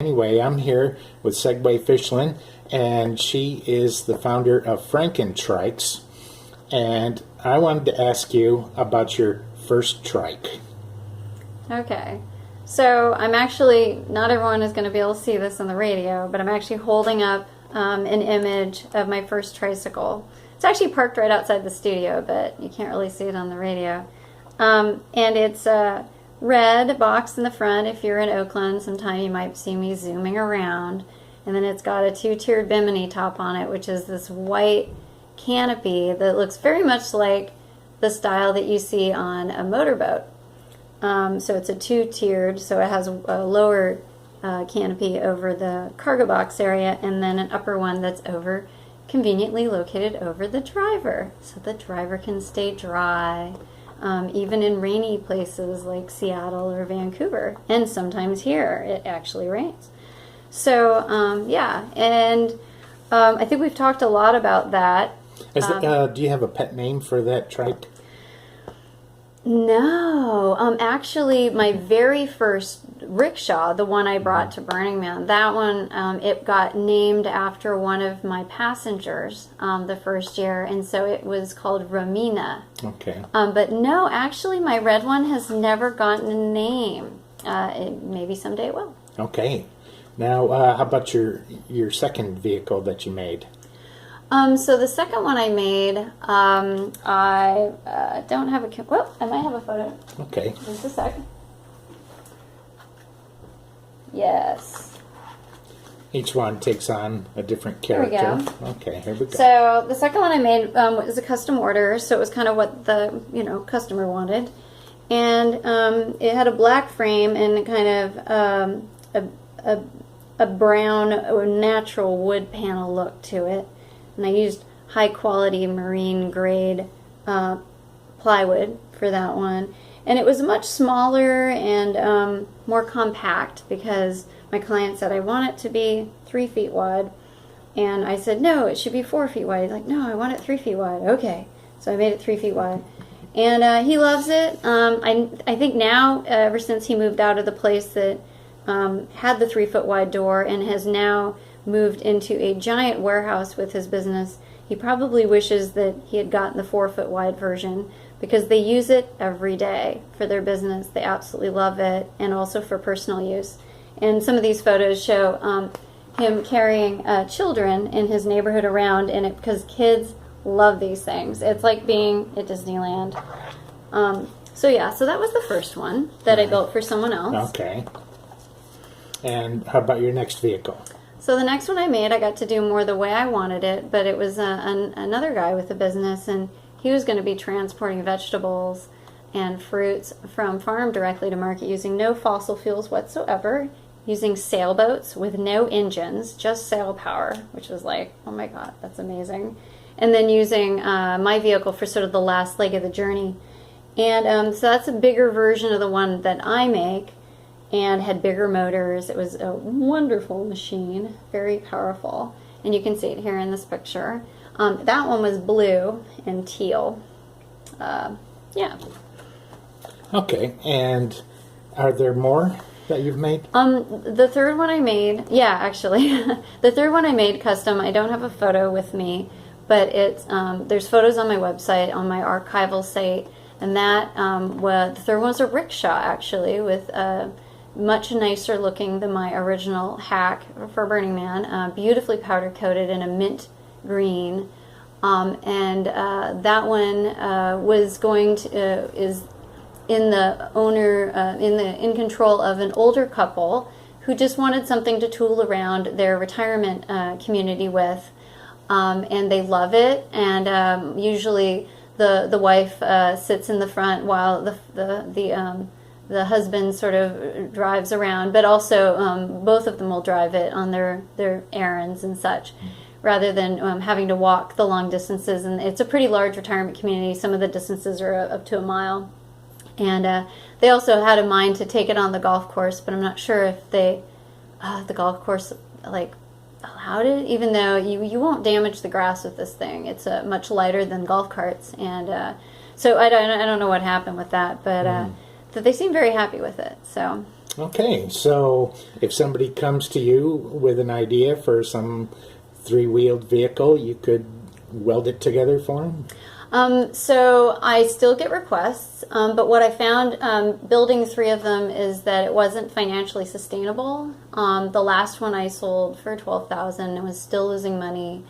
anyway, I'm here with Segue Fischlin, and she is the founder of Frankentrikes. And I wanted to ask you about your first trike. Okay. So I'm actually, not everyone is going to be able to see this on the radio, but I'm actually holding up an image of my first tricycle. It's actually parked right outside the studio, but you can't really see it on the radio. And it's a red box in the front. If you're in Oakland, sometime you might see me zooming around. And then it's got a two-tiered bimini top on it, which is this white canopy that looks very much like the style that you see on a motorboat. So it's a two-tiered, so it has a lower canopy over the cargo box area, and then an upper one that's conveniently located over the driver, so the driver can stay dry, even in rainy places like Seattle or Vancouver, and sometimes here it actually rains. So yeah, and I think we've talked a lot about that. Do you have a pet name for that trike? No, actually my very first rickshaw, the one I brought to Burning Man, that one, it got named after one of my passengers the first year, and so it was called Romina. Okay. But no, actually my red one has never gotten a name. Maybe someday it will. Okay. Now, how about your second vehicle that you made? So the second one I made, I don't have a, well, I might have a photo. Okay. Just a sec. Yes. Each one takes on a different character. There we go. Okay, here we go. So the second one I made was a custom order, so it was kind of what the customer wanted, and it had a black frame and kind of a brown natural wood panel look to it. And I used high quality marine grade plywood for that one. And it was much smaller and more compact because my client said, I want it to be 3 feet wide. And I said, no, it should be 4 feet wide. He's like, no, I want it 3 feet wide. Okay. So I made it 3 feet wide. And he loves it. I think now, ever since he moved out of the place that had the 3 foot wide door and has now moved into a giant warehouse with his business, he probably wishes that he had gotten the 4 foot wide version because they use it every day for their business. They absolutely love it, and also for personal use. And some of these photos show him carrying children in his neighborhood around in it because kids love these things. It's like being at Disneyland. So yeah, so that was the first one that I built for someone else. Okay. And how about your next vehicle? So the next one I made, I got to do more the way I wanted it, but it was another guy with a business, and he was going to be transporting vegetables and fruits from farm directly to market using no fossil fuels whatsoever, using sailboats with no engines, just sail power, which was like, oh my God, that's amazing. And then using my vehicle for sort of the last leg of the journey. And so that's a bigger version of the one that I make, and had bigger motors. It was a wonderful machine, very powerful, and you can see it here in this picture. That one was blue and teal. Yeah. Okay, and are there more that you've made? The third one I made, yeah, actually, the third one I made custom. I don't have a photo with me, but it's there's photos on my website, on my archival site, and that the third one was a rickshaw actually with much nicer looking than my original hack for Burning Man, beautifully powder coated in a mint green, and that one was going to is in the owner in control of an older couple who just wanted something to tool around their retirement community with, and they love it. And usually the wife sits in the front while the husband sort of drives around, but also both of them will drive it on their errands and such, rather than having to walk the long distances. And it's a pretty large retirement community. Some of the distances are up to a mile. And they also had in mind to take it on the golf course, but I'm not sure if the golf course allowed it, even though you won't damage the grass with this thing. It's much lighter than golf carts. And so I don't know what happened with that, but that they seem very happy with it. So Okay, so if somebody comes to you with an idea for some three-wheeled vehicle, you could weld it together for them? So I still get requests, but what I found building three of them is that it wasn't financially sustainable. The last one I sold for $12,000 and was still losing money.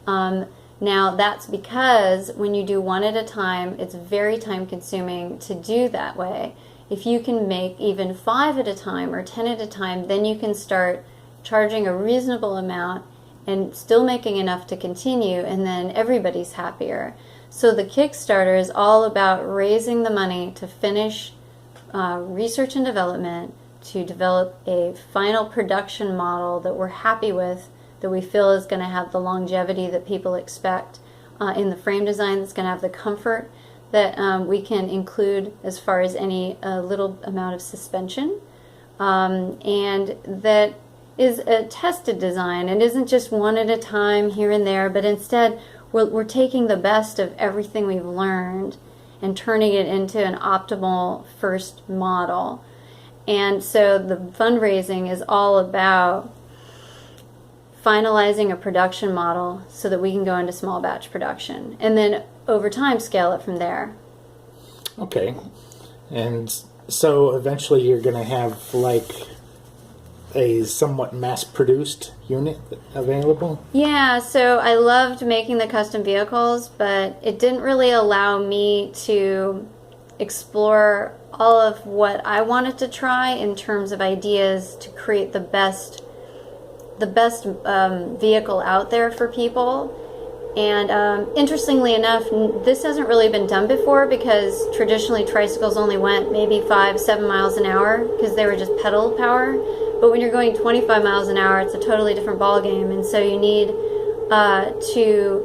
Now that's because when you do one at a time, it's very time consuming to do that way. If you can make even 5 at a time or 10 at a time, then you can start charging a reasonable amount and still making enough to continue, and then everybody's happier. So the Kickstarter is all about raising the money to finish research and development, to develop a final production model that we're happy with, that we feel is going to have the longevity that people expect in the frame design, that's going to have the comfort that we can include as far as any little amount of suspension, and that is a tested design and isn't just one at a time here and there, but instead we're taking the best of everything we've learned and turning it into an optimal first model. And so the fundraising is all about finalizing a production model so that we can go into small batch production, and then over time scale it from there. Okay. And so eventually you're going to have like a somewhat mass-produced unit available? Yeah, so I loved making the custom vehicles, but it didn't really allow me to explore all of what I wanted to try in terms of ideas to create the best vehicle out there for people. And interestingly enough, this hasn't really been done before, because traditionally tricycles only went maybe 5-7 miles an hour because they were just pedal power. But when you're going 25 miles an hour, it's a totally different ballgame. And so you need to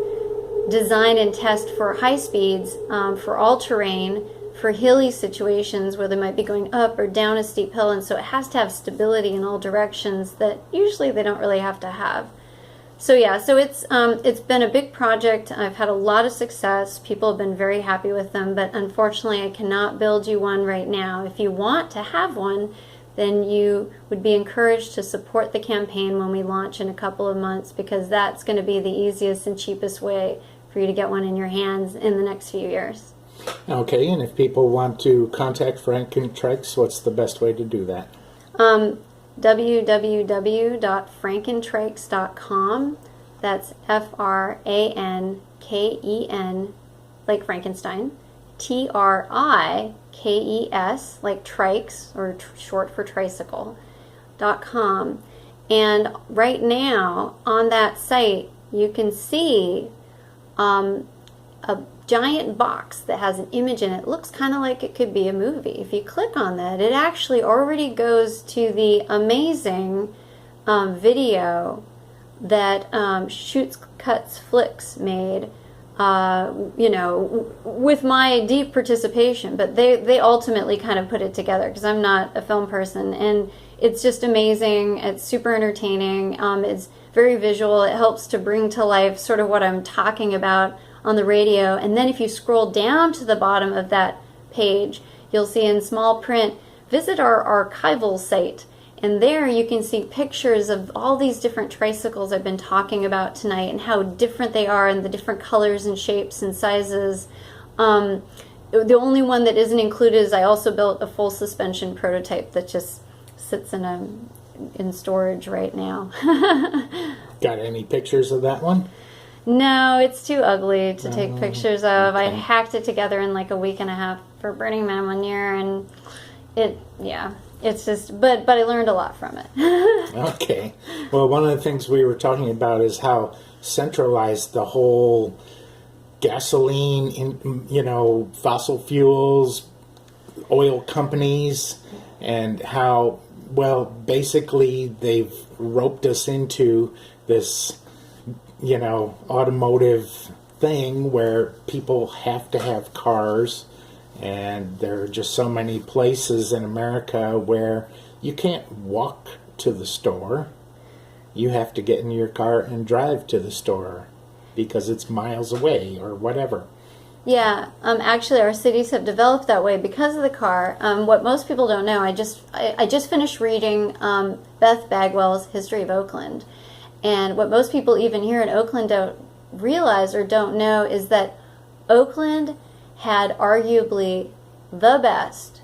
design and test for high speeds, for all terrain, for hilly situations where they might be going up or down a steep hill. And so it has to have stability in all directions that usually they don't really have to have. So yeah, so it's been a big project. I've had a lot of success. People have been very happy with them, but unfortunately I cannot build you one right now. If you want to have one, then you would be encouraged to support the campaign when we launch in a couple of months, because that's going to be the easiest and cheapest way for you to get one in your hands in the next few years. Okay, and if people want to contact Frankentrikes, what's the best way to do that? www.frankentrikes.com. That's Franken, like Frankenstein, TRIKES, like trikes, or short for tricycle.com. And right now on that site you can see a giant box that has an image in it. It looks kind of like it could be a movie. If you click on that, it actually already goes to the amazing video that Shoots, Cuts, Flicks made, with my deep participation, but they ultimately kind of put it together, because I'm not a film person, and it's just amazing. It's super entertaining. It's very visual. It helps to bring to life sort of what I'm talking about on the radio. And then if you scroll down to the bottom of that page, you'll see in small print, visit our archival site. And there you can see pictures of all these different tricycles I've been talking about tonight, and how different they are, and the different colors and shapes and sizes. The only one that isn't included is I also built a full suspension prototype that just sits in storage right now. Got any pictures of that one? No, it's too ugly to take pictures of. Okay. I hacked it together in like a week and a half for Burning Man one year, and it's just, but I learned a lot from it. Okay. Well, one of the things we were talking about is how centralized the whole gasoline, fossil fuels, oil companies, and how, well, basically they've roped us into this automotive thing where people have to have cars, and there are just so many places in America where you can't walk to the store. You have to get in your car and drive to the store because it's miles away or whatever. Yeah, actually, our cities have developed that way because of the car. What most people don't know, I just finished reading Beth Bagwell's History of Oakland, and what most people even here in Oakland don't realize or don't know is that Oakland had arguably the best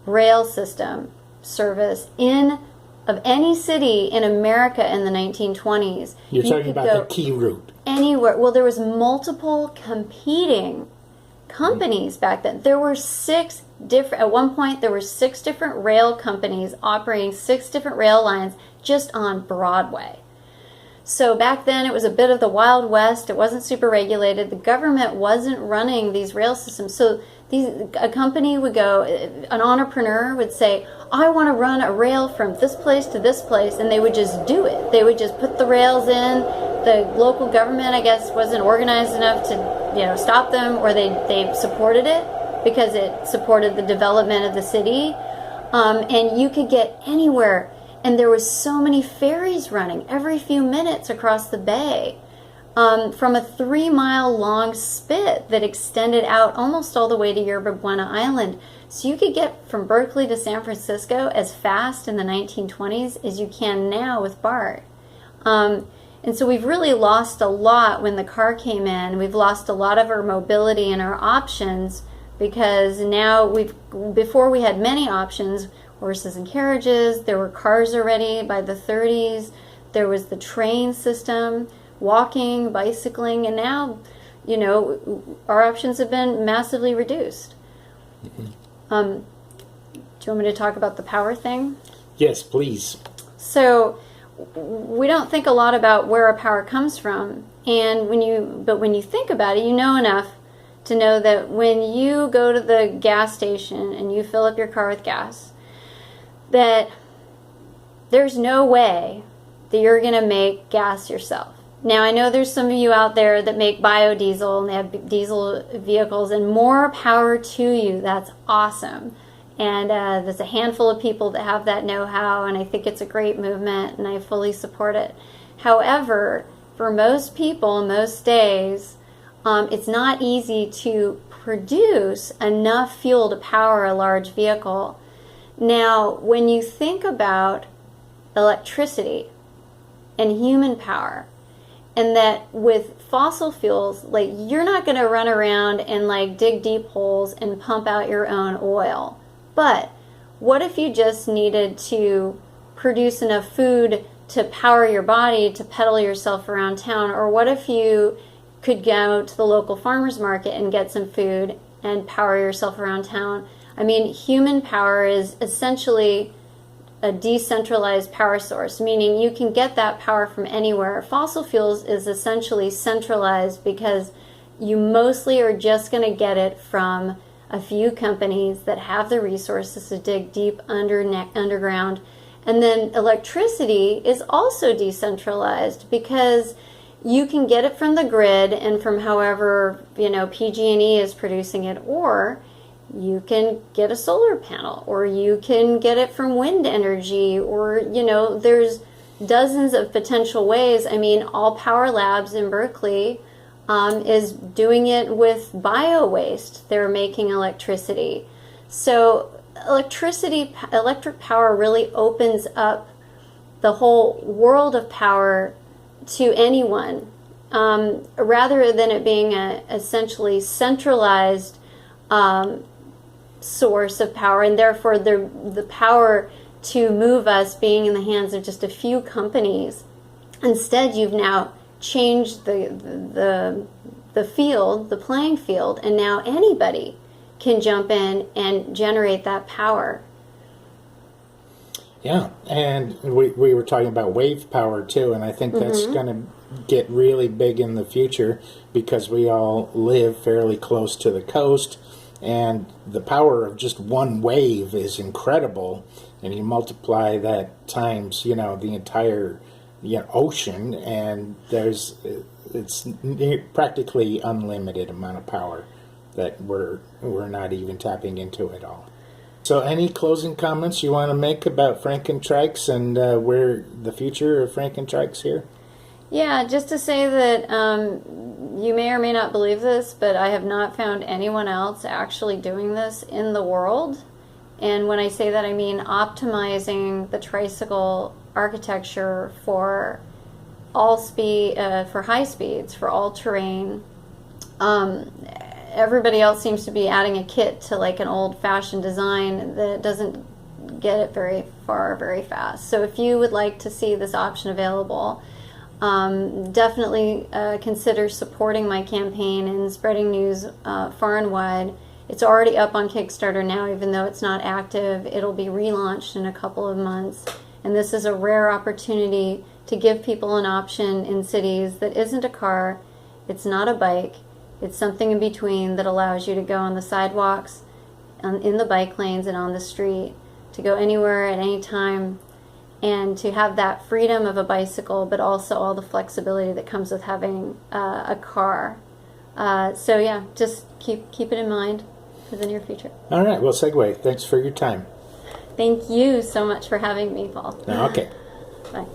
rail system service of any city in America in the 1920s. You're You talking could about go the key route. anywhere. Well, there was multiple competing companies back then. There were at one point there were 6 different rail companies operating 6 different rail lines just on Broadway. So back then it was a bit of the Wild West. It wasn't super regulated. The government wasn't running these rail systems. So a company would go, an entrepreneur would say, I want to run a rail from this place to this place, and they would just do it. They would just put the rails in. The local government, I guess, wasn't organized enough to, stop them, or they supported it because it supported the development of the city. And you could get anywhere. And there was so many ferries running every few minutes across the bay, from a 3-mile long spit that extended out almost all the way to Yerba Buena Island. So you could get from Berkeley to San Francisco as fast in the 1920s as you can now with BART. And so we've really lost a lot when the car came in. We've lost a lot of our mobility and our options because now before we had many options, horses and carriages, there were cars already by the 30s, there was the train system, walking, bicycling, and now, our options have been massively reduced. Mm-hmm. Do you want me to talk about the power thing? Yes, please. So we don't think a lot about where our power comes from, but when you think about it, you know enough to know that when you go to the gas station and you fill up your car with gas, that there's no way that you're going to make gas yourself. Now, I know there's some of you out there that make biodiesel and they have diesel vehicles, and more power to you. That's awesome. And there's a handful of people that have that know-how, and I think it's a great movement, and I fully support it. However, for most people, most days, it's not easy to produce enough fuel to power a large vehicle. Now, when you think about electricity and human power, and that with fossil fuels, like, you're not going to run around and dig deep holes and pump out your own oil. But what if you just needed to produce enough food to power your body to pedal yourself around town? Or what if you could go to the local farmer's market and get some food and power yourself around town? I mean, human power is essentially a decentralized power source, meaning you can get that power from anywhere. Fossil fuels is essentially centralized because you mostly are just going to get it from a few companies that have the resources to dig deep underground. And then electricity is also decentralized because you can get it from the grid and from however, PG&E is producing it, or you can get a solar panel, or you can get it from wind energy, or, there's dozens of potential ways. I mean, All Power Labs in Berkeley is doing it with bio-waste. They're making electricity. So electric power really opens up the whole world of power to anyone, rather than it being a essentially centralized source of power, and therefore the power to move us being in the hands of just a few companies. Instead, you've now changed the field, the playing field, and now anybody can jump in and generate that power. Yeah, and we were talking about wave power too, and I think that's going to get really big in the future because we all live fairly close to the coast, and the power of just one wave is incredible, and you multiply that times, the entire ocean, and it's practically unlimited amount of power that we're not even tapping into at all. So any closing comments you want to make about Frankentrikes and where the future of Frankentrikes here? Yeah, just to say that you may or may not believe this, but I have not found anyone else actually doing this in the world. And when I say that, I mean optimizing the tricycle architecture for all speed, for high speeds, for all terrain. Everybody else seems to be adding a kit to like an old-fashioned design that doesn't get it very far very fast. So if you would like to see this option available, definitely consider supporting my campaign and spreading news far and wide. It's already up on Kickstarter now, even though it's not active. It'll be relaunched in a couple of months. And this is a rare opportunity to give people an option in cities that isn't a car, it's not a bike, it's something in between that allows you to go on the sidewalks, in the bike lanes, and on the street, to go anywhere at any time, and to have that freedom of a bicycle, but also all the flexibility that comes with having a car. So yeah, just keep it in mind for the near future. All right. Well, Segue, thanks for your time. Thank you so much for having me, Paul. Okay. Bye.